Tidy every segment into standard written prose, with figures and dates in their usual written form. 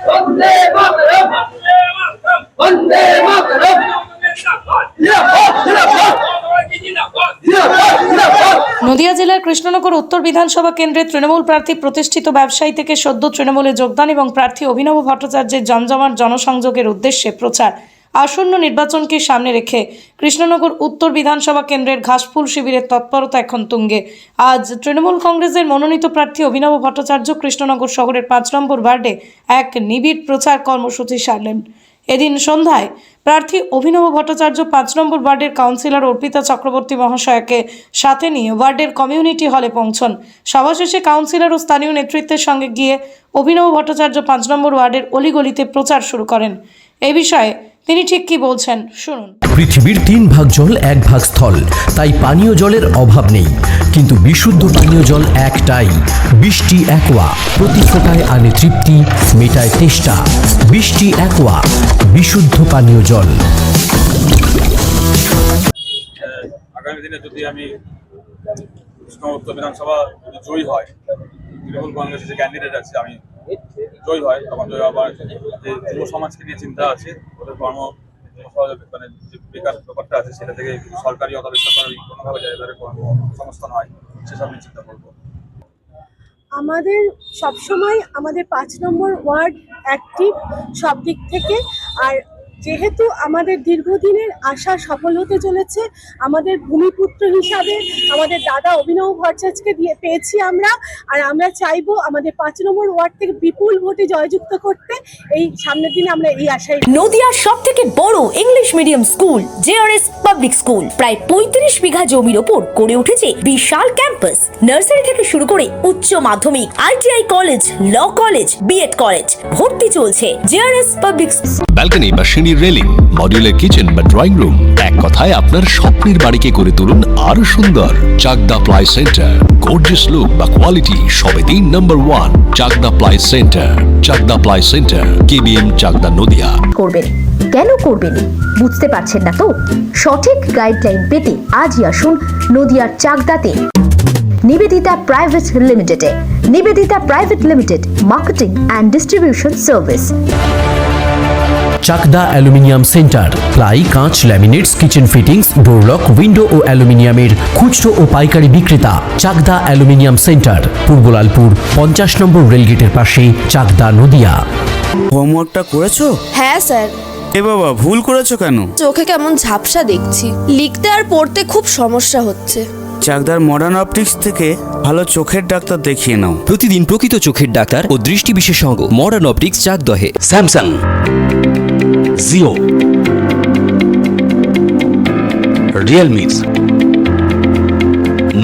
বন্দে মাতরম বন্দে মাতরম নদিয়া জেলার কৃষ্ণনগর উত্তর বিধানসভা কেন্দ্রের তৃণমূল প্রার্থী প্রতিষ্ঠিত ব্যবসায়ী থেকে সদ্য তৃণমূলে যোগদান এবং প্রার্থী অভিনব ভট্টাচার্যের জমজমাট জনসংযোগের উদ্দেশ্যে প্রচার। আসন্ন নির্বাচনকে সামনে রেখে কৃষ্ণনগর উত্তর বিধানসভা কেন্দ্রের ঘাসফুল শিবিরের তৎপরতা এখন তুঙ্গে। আজ তৃণমূল কংগ্রেসের মনোনীত প্রার্থী অভিনব ভট্টাচার্য কৃষ্ণনগর শহরের 5 নম্বর ওয়ার্ডে এক নিবিড় প্রচার কর্মসূচি সারলেন। এদিন সন্ধ্যায় প্রার্থী অভিনব ভট্টাচার্য 5 নম্বর ওয়ার্ডের কাউন্সিলর অর্পিতা চক্রবর্তী মহাশয়কে সাথে নিয়ে ওয়ার্ডের কমিউনিটি হলে পৌঁছন। সভা শেষে কাউন্সিলর ও স্থানীয় নেতৃত্বের সঙ্গে গিয়ে অভিনব ভট্টাচার্য 5 নম্বর ওয়ার্ডের অলিগলিতে প্রচার শুরু করেন। এই বিষয়ে তিনি ঠিক কি বলছেন শুনুন। পৃথিবীর 3 ভাগ জল 1 ভাগ স্থল, তাই পানীয় জলের অভাব নেই, কিন্তু বিশুদ্ধ পানীয় জল একটাই, বৃষ্টি অ্যাকোয়া। প্রতি ফোঁটায় আনে তৃপ্তি, মেটায় তেষ্টা। বৃষ্টি অ্যাকোয়া, বিশুদ্ধ পানীয় জল। আগামী দিনে যদি আমি উত্তর বিধানসভা যদি জয়ী হয়, তৃণমূল কংগ্রেসের যে ক্যান্ডিডেট আছে আমি জয়ী হয়, তখন জয়ী হবার যে যুব সমাজকে নিয়ে চিন্তা আছে, ওদের মানে যে বেকার ব্যাপারটা আছে সেটা থেকে সরকারি অথবা বেসরকারি কোনোভাবে যাদের কর্মসংস্থান হয় সেসব নিয়ে চিন্তা করবো। আমাদের সবসময় আমাদের 5 নম্বর ওয়ার্ড অ্যাক্টিভ সব দিক থেকে, আর যেহেতু আমাদের দীর্ঘদিনের আশা সফল হতে চলেছে, আমাদের ভূমিপুত্র হিসাবে আমাদের দাদা অভিনব ভট্টাচার্যকে পেয়েছি আমরা, আর আমরা চাইবো আমাদের 5 নম্বর ওয়ার্ড থেকে বিপুল ভোটে জয়যুক্ত করতে। এই সামনের দিনে আমরা এই আশাই। নদিয়ার সবথেকে বড় English medium school JRS public school প্রায় 35 বিঘা জমির ওপর গড়ে উঠেছে বিশাল ক্যাম্পাস। নার্সারি থেকে শুরু করে উচ্চ মাধ্যমিক, ITI college, law college, BEd college, ভর্তি চলছে জেআরএস পাবলিক। ব্যালকনি বা সিঁড়ির রেলিং, মডিউলার কিচেন বা ড্রয়িং রুম, এক কথায় আপনার স্বপ্নের বাড়িকে করে তুলুন আরো সুন্দর। Chakdah ply centre, gorgeous look বা কোয়ালিটি সবে 3 number 1 Chakdah ply centre. Chakdah ply centre, KBM, Chakdah, Nadia. করবেন কেন করবেন বুঝতে পারছেন না তো? সঠিক গাইডলাইন পেতে আজই আসুন নদিয়ার চাকদাতে নিবেদিতা প্রাইভেট লিমিটেডে। Nivedita private limited, marketing and distribution service. Chakda aluminium centre, ply, কাঁচ, laminates, kitchen fittings, door lock, window ও অ্যালুমিনিয়ামের খুচরো ও পাইকারি বিক্রেতা। Chakda aluminium centre, Purbalalpur 50 number রেলগেটের পাশে, চাকদা, নদিয়া। হোমওয়ার্কটা করেছো? হ্যাঁ স্যার। এ বাবা, ভুল করেছো কেন? চোখে কেমন ঝাপসা দেখছি, লিখতে আর পড়তে খুব সমস্যা হচ্ছে। চাকদার মডার্ন অপটিক্স থেকে ভালো চোখের ডাক্তার দেখিয়ে নাও। প্রতিদিন প্রকৃত চোখের ডাক্তার ও দৃষ্টি বিশেষজ্ঞ মডার্ন অপটিক্স, চাকদহে। স্যামসাং, জিও, রিয়েলমি,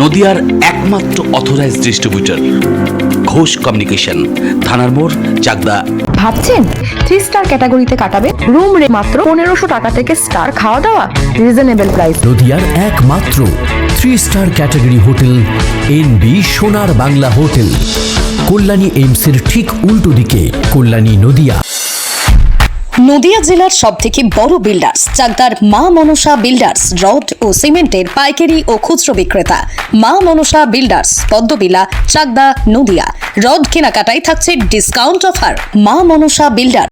নদিয়ার একমাত্র অথরাইজড ডিস্ট্রিবিউটর ঘোষ কমিউনিকেশন, থানার মোড়, চাকদা। ভাবছেন 3 স্টার ক্যাটাগরিতে কাটাবে? রুম রে মাত্র 1500 টাকা থেকে স্টার, খাওয়া দাওয়া রিজনেবল প্রাইস। নদিয়ার একমাত্র 3 স্টার ক্যাটাগরি হোটেল এনবি সোনার বাংলা হোটেল, কল্যাণী এইমসের ঠিক উল্টো দিকে, কল্যাণী, নদিয়া। নদিয়া জেলার সবথেকে বড় বিল্ডার্স চাকদার মা মনসা বিল্ডার্স, রড ও সিমেন্টের পাইকারি ও খুচরো বিক্রেতা। মা মনসা বিল্ডার্স, পদ্মবিলা, চাকদা, নদিয়া। রড কেনাকাটায় থাকছে ডিসকাউন্ট অফার। মা মনসা বিল্ডার।